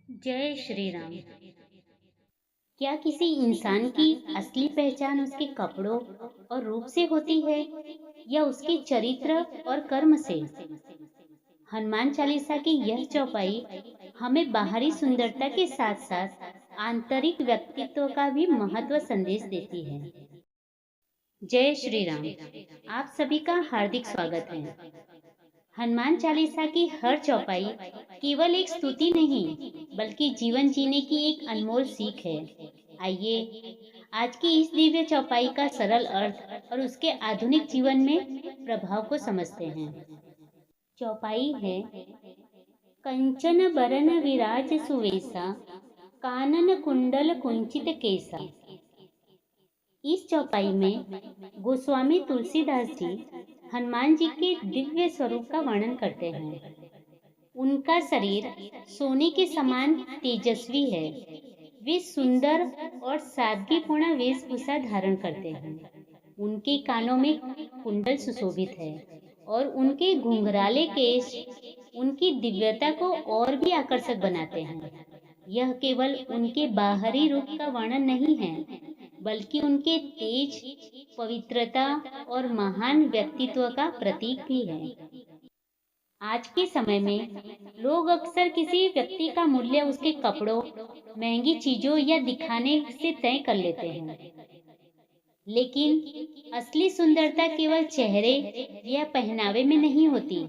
जय श्री राम। क्या किसी इंसान की असली पहचान उसके कपड़ों और रूप से होती है या उसके चरित्र और कर्म से? हनुमान चालीसा की यह चौपाई हमें बाहरी सुंदरता के साथ साथ आंतरिक व्यक्तित्व का भी महत्व संदेश देती है। जय श्री राम। आप सभी का हार्दिक स्वागत है। हनुमान चालीसा की हर चौपाई केवल एक स्तुति नहीं, बल्कि जीवन जीने की एक अनमोल सीख है। आइए आज की इस दिव्य चौपाई का सरल अर्थ और उसके आधुनिक जीवन में प्रभाव को समझते हैं। चौपाई है, कंचन बरन विराज सुवेसा, कानन कुंडल कुंचित केसा। इस चौपाई में गोस्वामी तुलसीदास जी हनुमान जी के दिव्य स्वरूप का वर्णन करते हैं। उनका शरीर सोने के समान तेजस्वी है। वे सुंदर और सादगीपूर्ण वेशभूषा धारण करते हैं। उनके कानों में कुंडल सुशोभित है और उनके घुंघराले केश उनकी दिव्यता को और भी आकर्षक बनाते हैं। यह केवल उनके बाहरी रूप का वर्णन नहीं है, बल्कि उनके तेज, पवित्रता और महान व्यक्तित्व का प्रतीक भी है। आज के समय में लोग अक्सर किसी व्यक्ति का मूल्य उसके कपड़ों, महंगी चीजों या दिखाने से तय कर लेते हैं। लेकिन असली सुंदरता केवल चेहरे या पहनावे में नहीं होती।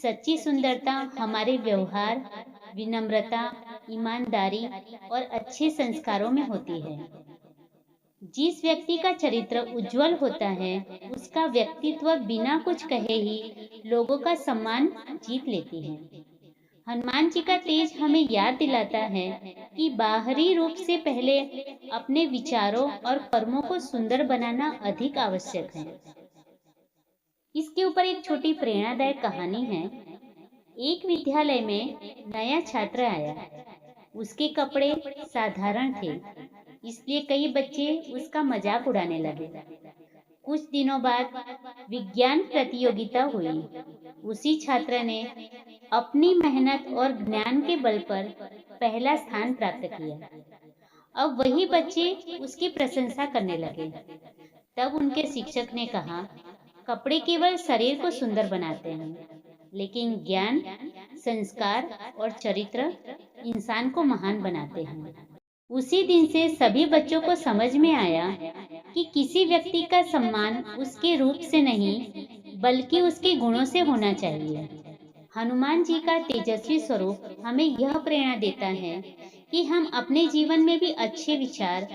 सच्ची सुंदरता हमारे व्यवहार, विनम्रता, ईमानदारी और अच्छे संस्कारों में होती है। जिस व्यक्ति का चरित्र उज्जवल होता है, उसका व्यक्तित्व बिना कुछ कहे ही लोगों का सम्मान जीत लेती है। हनुमान जी का तेज हमें याद दिलाता है कि बाहरी रूप से पहले अपने विचारों और कर्मों को सुंदर बनाना अधिक आवश्यक है। इसके ऊपर एक छोटी प्रेरणादायक कहानी है। एक विद्यालय में नया छात्र आया। उसके कपड़े साधारण थे, इसलिए कई बच्चे उसका मजाक उड़ाने लगे। कुछ दिनों बाद विज्ञान प्रतियोगिता हुई। उसी छात्र ने अपनी मेहनत और ज्ञान के बल पर पहला स्थान प्राप्त किया। अब वही बच्चे उसकी प्रशंसा करने लगे। तब उनके शिक्षक ने कहा, कपड़े केवल शरीर को सुंदर बनाते हैं, लेकिन ज्ञान, संस्कार और चरित्र इंसान को महान बनाते हैं। उसी दिन से सभी बच्चों को समझ में आया कि किसी व्यक्ति का सम्मान उसके रूप से नहीं, बल्कि उसके गुणों से होना चाहिए। हनुमान जी का तेजस्वी स्वरूप हमें यह प्रेरणा देता है कि हम अपने जीवन में भी अच्छे विचार,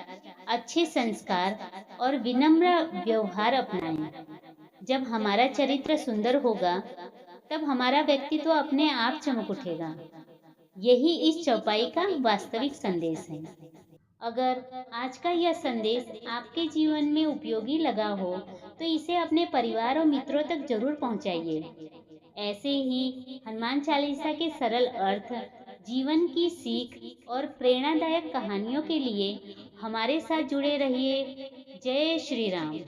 अच्छे संस्कार और विनम्र व्यवहार अपनाएं। जब हमारा चरित्र सुंदर होगा, तब हमारा व्यक्तित्व अपने आप चमक उठेगा। यही इस चौपाई का वास्तविक संदेश है। अगर आज का यह संदेश आपके जीवन में उपयोगी लगा हो, तो इसे अपने परिवार और मित्रों तक जरूर पहुंचाइए। ऐसे ही हनुमान चालीसा के सरल अर्थ, जीवन की सीख और प्रेरणादायक कहानियों के लिए हमारे साथ जुड़े रहिए। जय श्री राम।